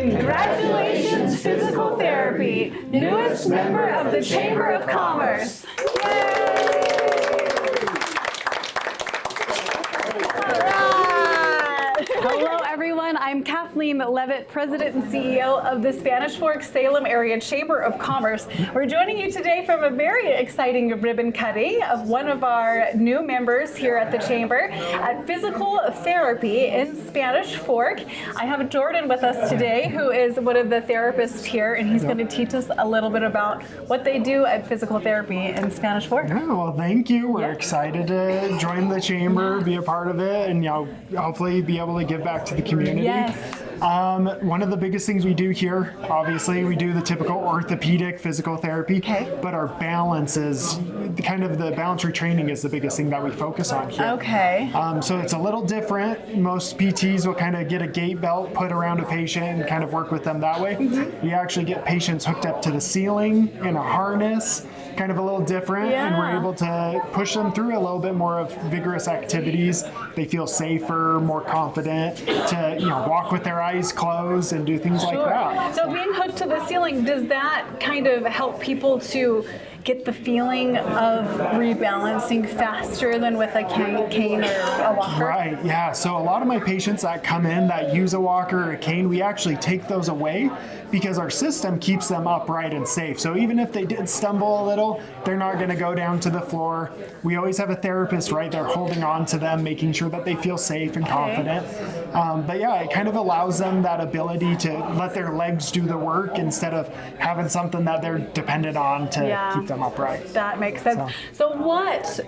Congratulations, Physical Therapy, newest member of the Chamber of Commerce. Yay! Hello, everyone. I'm Kathleen Levitt, President and CEO of the Spanish Fork Salem Area Chamber of Commerce. We're joining you today from a very exciting ribbon cutting of one of our new members here at the Chamber at Physical Therapy in Spanish Fork. I have Jordan with us today, who is one of the therapists here, and he's going to teach us a little bit about what they do at Physical Therapy in Spanish Fork. Yeah, well, thank you. We're excited to join the Chamber, be a part of it, and hopefully be able to give back to the community. Yes. One of the biggest things we do here, obviously, we do the typical orthopedic physical therapy, but our balance is the balance retraining is the biggest thing that we focus on here. Okay. So it's a little different. Most PTs will kind of get a gait belt put around a patient and kind of work with them that way. We actually get patients hooked up to the ceiling in a harness, kind of a little different, and we're able to push them through a little bit more of vigorous activities. They feel safer, more confident to walk with their eyes closed and do things like that. So being hooked to the ceiling, does that kind of help people to get the feeling of rebalancing faster than with a cane or a walker? Right, yeah. So a lot of my patients that come in that use a walker or a cane, we actually take those away because our system keeps them upright and safe. So even if they did stumble a little, they're not going to go down to the floor. We always have a therapist right there holding on to them, making sure that they feel safe and confident. But yeah, it kind of allows them that ability to let their legs do the work instead of having something that they're dependent on to keep them upright. That makes sense. So what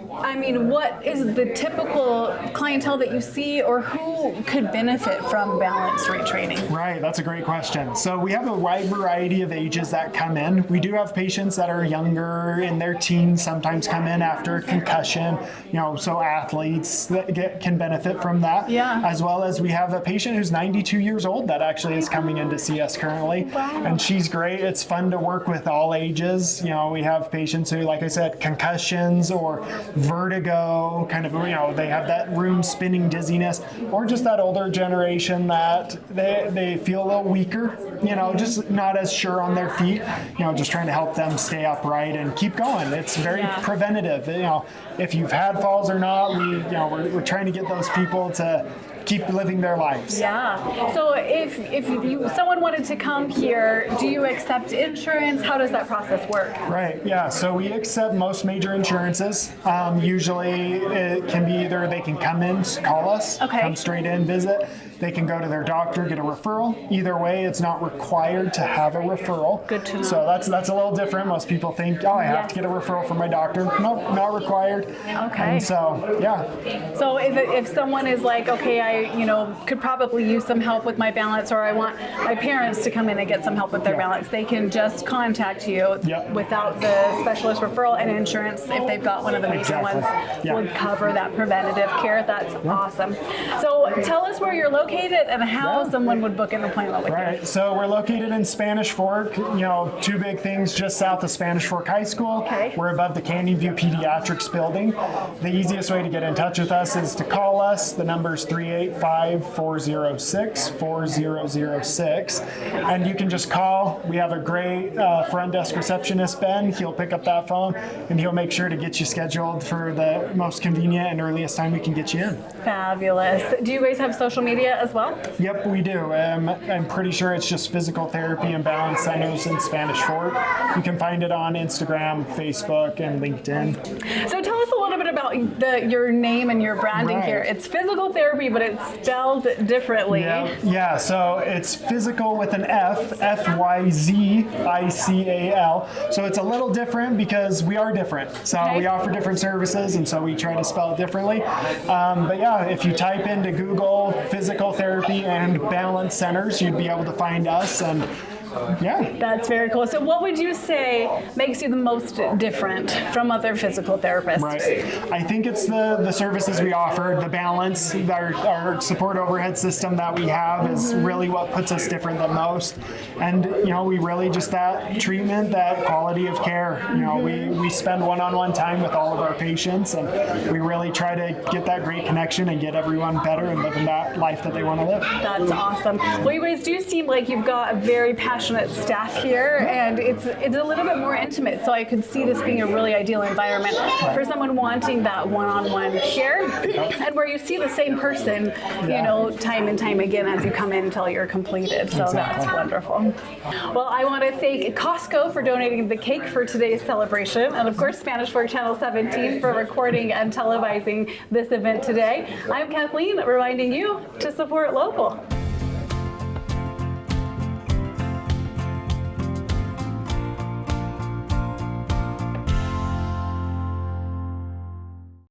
is the typical clientele that you see, or who could benefit from balance retraining? Right, that's a great question. So we have a wide variety of ages that come in. We do have patients that are younger, in their teens, sometimes come in after a concussion, so athletes that can benefit from that. Yeah. As well as we have a patient who's 92 years old that actually is coming in to see us currently. Wow. And she's great. It's fun to work with all ages. We have patients who, like I said, concussions or vertigo, they have that room spinning dizziness, or just that older generation that they feel a little weaker, just not as sure on their feet, just trying to help them stay upright and keep going. It's very preventative. If you've had falls or not, we're trying to get those people to keep living their lives. Yeah. So if someone wanted to come here, do you accept insurance? How does that process work? Right. Yeah. So we accept most major insurances. Usually it can be either they can come in, call us, come straight in, visit. They can go to their doctor, get a referral. Either way, it's not required to have a referral. Good to know. So that's a little different. Most people think, I have to get a referral from my doctor. Nope, not required. Okay. And so, yeah. So if someone is like, okay, I could probably use some help with my balance, or I want my parents to come in and get some help with their balance, they can just contact you without the specialist referral, and insurance, if they've got one of the major ones, would cover that preventative care. That's awesome. So tell us where you're located and how someone would book an appointment with you. Right. So we're located in Spanish Fork, two big things just south of Spanish Fork High School. Okay. We're above the Canyon View Pediatrics building. The easiest way to get in touch with us is to call us. The number is 385-406-4006. And you can just call. We have a great front desk receptionist, Ben. He'll pick up that phone and he'll make sure to get you scheduled for the most convenient and earliest time we can get you in. Fabulous. Do you guys have social media as well? Yep, we do. I'm pretty sure it's just Physical Therapy and Balance Centers in Spanish Fork. You can find it on Instagram, Facebook, and LinkedIn. So tell us a little bit about your name and your branding here. It's Physical Therapy, but it's spelled differently. Yeah, so it's physical with an F, F-Y-Z-I-C-A-L. So it's a little different because we are different. So we offer different services, and so we try to spell it differently. But yeah, if you type into Google Physical Therapy and Balance Centers, you'd be able to find us. And Yeah. That's very cool. So what would you say makes you the most different from other physical therapists? Right. I think it's the services we offer, the balance, our support overhead system that we have is really what puts us different than most. And, we really just that treatment, that quality of care. We spend one-on-one time with all of our patients, and we really try to get that great connection and get everyone better and living that life that they want to live. That's awesome. Well, you guys do seem like you've got a very passionate staff here, and it's a little bit more intimate, so I could see this being a really ideal environment for someone wanting that one-on-one care, and where you see the same person, time and time again as you come in until you're completed. So Exactly. that's wonderful. Well, I want to thank Costco for donating the cake for today's celebration, and of course Spanish Fork Channel 17 for recording and televising this event today. I'm Kathleen, reminding you to support local.